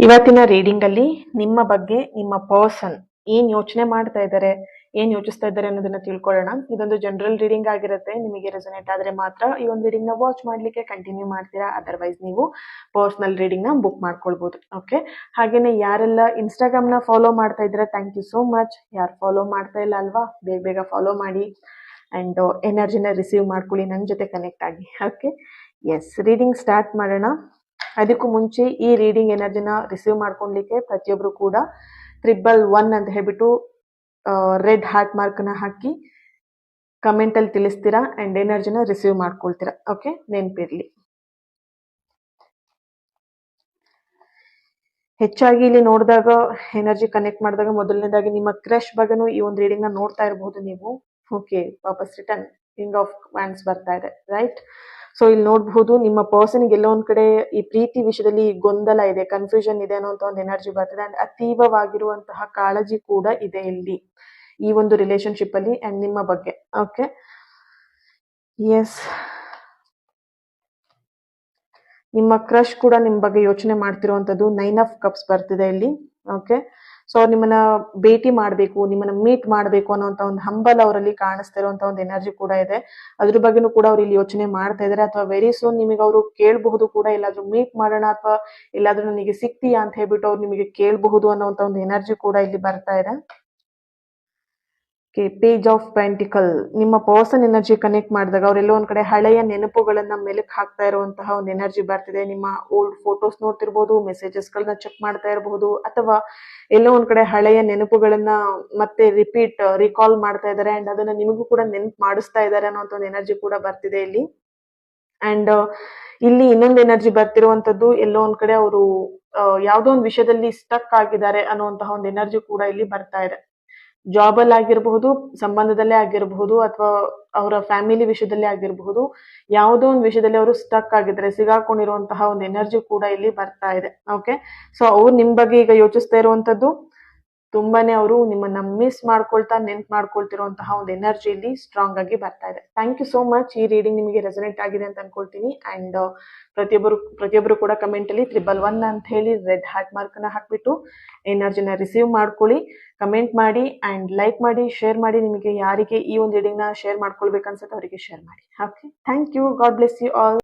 ಇವತ್ತಿನ ರೀಡಿಂಗ್ ಅಲ್ಲಿ ನಿಮ್ಮ ಬಗ್ಗೆ ನಿಮ್ಮ ಪರ್ಸನ್ ಏನ್ ಯೋಚನೆ ಮಾಡ್ತಾ ಇದ್ದಾರೆ, ಏನ್ ಯೋಚಿಸ್ತಾ ಇದ್ದಾರೆ ಅನ್ನೋದನ್ನ ತಿಳ್ಕೊಳ್ಳೋಣ. ಇದೊಂದು ಜನರಲ್ ರೀಡಿಂಗ್ ಆಗಿರುತ್ತೆ. ನಿಮಗೆ ರೆಸೊನೇಟ್ ಆದ್ರೆ ಮಾತ್ರ ಈ ಒಂದು ರೀಡಿಂಗ್ ನ ವಾಚ್ ಮಾಡ್ಲಿಕ್ಕೆ ಕಂಟಿನ್ಯೂ ಮಾಡ್ತೀರಾ, ಅದರ್ವೈಸ್ ನೀವು ಪರ್ಸನಲ್ ರೀಡಿಂಗ್ ನ ಬುಕ್ ಮಾಡ್ಕೊಳ್ಬಹುದು. ಓಕೆ, ಹಾಗೇನೆ ಯಾರೆಲ್ಲ ಇನ್ಸ್ಟಾಗ್ರಾಮ್ ನ ಫಾಲೋ ಮಾಡ್ತಾ ಇದ್ರೆ ಥ್ಯಾಂಕ್ ಯು ಸೋ ಮಚ್. ಯಾರು ಫಾಲೋ ಮಾಡ್ತಾ ಇಲ್ಲ ಅಲ್ವಾ, ಬೇಗ ಬೇಗ ಫಾಲೋ ಮಾಡಿ ಅಂಡ್ ಎನರ್ಜಿನ ರಿಸೀವ್ ಮಾಡ್ಕೊಳ್ಳಿ, ನನ್ನ ಜೊತೆ ಕನೆಕ್ಟ್ ಆಗಿ. ಓಕೆ, ಎಸ್, ರೀಡಿಂಗ್ ಸ್ಟಾರ್ಟ್ ಮಾಡೋಣ. ಅದಕ್ಕೂ ಮುಂಚೆ ಈ ರೀಡಿಂಗ್ ಎನರ್ಜಿನ ರಿಸೀವ್ ಮಾಡ್ಕೊಳ್ಲಿಕ್ಕೆ ಪ್ರತಿಯೊಬ್ರು ಕೂಡ 111 ಅಂತ ಹೇಳ್ಬಿಟ್ಟು ರೆಡ್ ಹಾರ್ಟ್ ಮಾರ್ಕ್ ನ ಹಾಕಿ ಕಮೆಂಟ್ ಅಲ್ಲಿ ತಿಳಿಸ್ತೀರಾ ಅಂಡ್ ಎನರ್ಜಿನ ರಿಸೀವ್ ಮಾಡ್ಕೊಳ್ತೀರಾ. ಓಕೆ, ನೆನ್ಪಿರ್ಲಿ. ಹೆಚ್ಚಾಗಿ ಇಲ್ಲಿ ನೋಡಿದಾಗ ಎನರ್ಜಿ ಕನೆಕ್ಟ್ ಮಾಡಿದಾಗ ಮೊದಲನೇದಾಗಿ ನಿಮ್ಮ ಕ್ರಶ್ ಬಗ್ಗೆನೂ ಈ ಒಂದು ರೀಡಿಂಗ್ ನ ನೋಡ್ತಾ ಇರಬಹುದು ನೀವು. ಓಕೆ, ವಾಪಸ್ ರಿಟರ್ನ್ ಕಿಂಗ್ ಆಫ್ ವ್ಯಾಂಡ್ಸ್ ಬರ್ತಾ ಇದೆ, ರೈಟ್? ಸೊ ಇಲ್ಲಿ ನೋಡಬಹುದು ನಿಮ್ಮ ಪರ್ಸನ್ ಗೆ ಎಲ್ಲೋ ಒಂದ್ ಕಡೆ ಈ ಪ್ರೀತಿ ವಿಷಯದಲ್ಲಿ ಗೊಂದಲ ಇದೆ, ಕನ್ಫ್ಯೂಷನ್ ಇದೆ ಅನ್ನೋ ಒಂದು ಎನರ್ಜಿ ಬರ್ತಿದೆ ಅಂಡ್ ಅತೀವವಾಗಿರುವಂತಹ ಕಾಳಜಿ ಕೂಡ ಇದೆ ಇಲ್ಲಿ ಈ ಒಂದು ರಿಲೇಶನ್ಶಿಪ್ ಅಲ್ಲಿ ಅಂಡ್ ನಿಮ್ಮ ಬಗ್ಗೆ. ಓಕೆ, ಎಸ್, ನಿಮ್ಮ ಕ್ರಶ್ ಕೂಡ ನಿಮ್ ಬಗ್ಗೆ ಯೋಚನೆ ಮಾಡ್ತಿರುವಂತದ್ದು 9 ಆಫ್ ಕಪ್ಸ್ ಬರ್ತಿದೆ ಇಲ್ಲಿ. ಓಕೆ, ಸೊ ನಿಮ್ಮನ್ನ ಭೇಟಿ ಮಾಡ್ಬೇಕು, ನಿಮ್ಮನ್ನ ಮೀಟ್ ಮಾಡ್ಬೇಕು ಅನ್ನೋಂತ ಒಂದು ಹಂಬಲ್ ಅವರಲ್ಲಿ ಕಾಣಿಸ್ತಿರುವಂತ ಒಂದು ಎನರ್ಜಿ ಕೂಡ ಇದೆ. ಅದ್ರ ಬಗ್ಗೆನೂ ಕೂಡ ಅವ್ರು ಇಲ್ಲಿ ಯೋಚನೆ ಮಾಡ್ತಾ ಇದಾರೆ, ಅಥವಾ ವೆರಿ ಸೂನ್ ನಿಮಗೆ ಅವರು ಕೇಳಬಹುದು ಕೂಡ, ಎಲ್ಲಾದ್ರೂ ಮೀಟ್ ಮಾಡೋಣ ಅಥವಾ ಎಲ್ಲಾದ್ರೂ ನನಗೆ ಸಿಗ್ತೀಯಾ ಅಂತ ಹೇಳ್ಬಿಟ್ಟು ಅವ್ರು ನಿಮಗೆ ಕೇಳಬಹುದು ಅನ್ನೋಂತ ಒಂದು ಎನರ್ಜಿ ಕೂಡ ಇಲ್ಲಿ ಬರ್ತಾ ಇದೆ. ಪೇಜ್ ಆಫ್ ಪೆಂಟಿಕಲ್, ನಿಮ್ಮ ಪರ್ಸನ್ ಎನರ್ಜಿ ಕನೆಕ್ಟ್ ಮಾಡಿದಾಗ ಅವರೆಲ್ಲೋ ಒಂದ್ ಕಡೆ ಹಳೆಯ ನೆನಪುಗಳನ್ನ ಮೆಲುಕು ಹಾಕ್ತಾ ಇರುವಂತಹ ಒಂದು ಎನರ್ಜಿ ಬರ್ತಿದೆ. ನಿಮ್ಮ ಓಲ್ಡ್ ಫೋಟೋಸ್ ನೋಡ್ತಿರ್ಬೋದು, ಮೆಸೇಜಸ್ ಗಳನ್ನ ಚೆಕ್ ಮಾಡ್ತಾ ಇರಬಹುದು, ಅಥವಾ ಎಲ್ಲೋ ಒಂದ್ ಕಡೆ ಹಳೆಯ ನೆನಪುಗಳನ್ನ ಮತ್ತೆ ರಿಕಾಲ್ ಮಾಡ್ತಾ ಇದಾರೆ ಅಂಡ್ ಅದನ್ನ ನಿಮಗೂ ಕೂಡ ನೆನಪು ಮಾಡಿಸ್ತಾ ಇದಾರೆ ಅನ್ನೋ ಒಂದು ಎನರ್ಜಿ ಕೂಡ ಬರ್ತಿದೆ ಇಲ್ಲಿ. ಅಂಡ್ ಇಲ್ಲಿ ಇನ್ನೊಂದು ಎನರ್ಜಿ ಬರ್ತಿರುವಂತದ್ದು ಎಲ್ಲೋ ಒಂದ್ ಕಡೆ ಅವರು ಯಾವ್ದೋ ಒಂದು ವಿಷಯದಲ್ಲಿ ಸ್ಟಕ್ ಆಗಿದ್ದಾರೆ ಅನ್ನುವಂತಹ ಒಂದು ಎನರ್ಜಿ ಕೂಡ ಇಲ್ಲಿ ಬರ್ತಾ ಇದೆ. ಜಾಬ್ ಅಲ್ಲಿ ಆಗಿರಬಹುದು, ಸಂಬಂಧದಲ್ಲೇ ಆಗಿರಬಹುದು, ಅಥವಾ ಅವರ ಫ್ಯಾಮಿಲಿ ವಿಷಯದಲ್ಲಿ ಆಗಿರಬಹುದು, ಯಾವುದೋ ಒಂದು ವಿಷಯದಲ್ಲಿ ಅವರು ಸ್ಟಕ್ ಆಗಿದ್ದಾರೆ, ಸಿಗಾಕೊಂಡಿರುವಂತಹ ಒಂದು ಎನರ್ಜಿ ಕೂಡ ಇಲ್ಲಿ ಬರ್ತಾ ಇದೆ. ಓಕೆ, ಸೊ ಅವ್ರು ನಿಮ್ ಬಗ್ಗೆ ಈಗ ಯೋಚಿಸ್ತಾ ಇರುವಂತದ್ದು ತುಂಬಾನೇ ಅವರು ನಿಮ್ಮನ್ನ ಮಿಸ್ ಮಾಡ್ಕೊಳ್ತಾ ನೆನ್ಪು ಮಾಡ್ಕೊಳ್ತಿರುವಂತಹ ಒಂದು ಎನರ್ಜಿ ಇಲ್ಲಿ ಸ್ಟ್ರಾಂಗ್ ಆಗಿ ಬರ್ತಾ ಇದೆ. Thank you so much. ಈ ರೀಡಿಂಗ್ ನಿಮಗೆ ರೆಸೊನೇಟ್ ಆಗಿದೆ ಅಂತ ಅನ್ಕೊಳ್ತೀನಿ. ಅಂಡ್ ಪ್ರತಿಯೊಬ್ಬರು ಕೂಡ ಕಮೆಂಟ್ ಅಲ್ಲಿ 111 ಅಂತ ಹೇಳಿ ರೆಡ್ ಹಾರ್ಟ್ ಮಾರ್ಕ್ ನ ಹಾಕ್ಬಿಟ್ಟು ಎನರ್ಜಿನ ರಿಸೀವ್ ಮಾಡ್ಕೊಳ್ಳಿ, ಕಮೆಂಟ್ ಮಾಡಿ ಅಂಡ್ ಲೈಕ್ ಮಾಡಿ, ಶೇರ್ ಮಾಡಿ. ನಿಮಗೆ ಯಾರಿಗೆ ಈ ಒಂದು ರೀಡಿಂಗ್ ನ ಶೇರ್ ಮಾಡ್ಕೊಳ್ಬೇಕು ಅನ್ಸುತ್ತೆ ಅವರಿಗೆ ಶೇರ್ ಮಾಡಿ. Okay, thank you. God bless you all.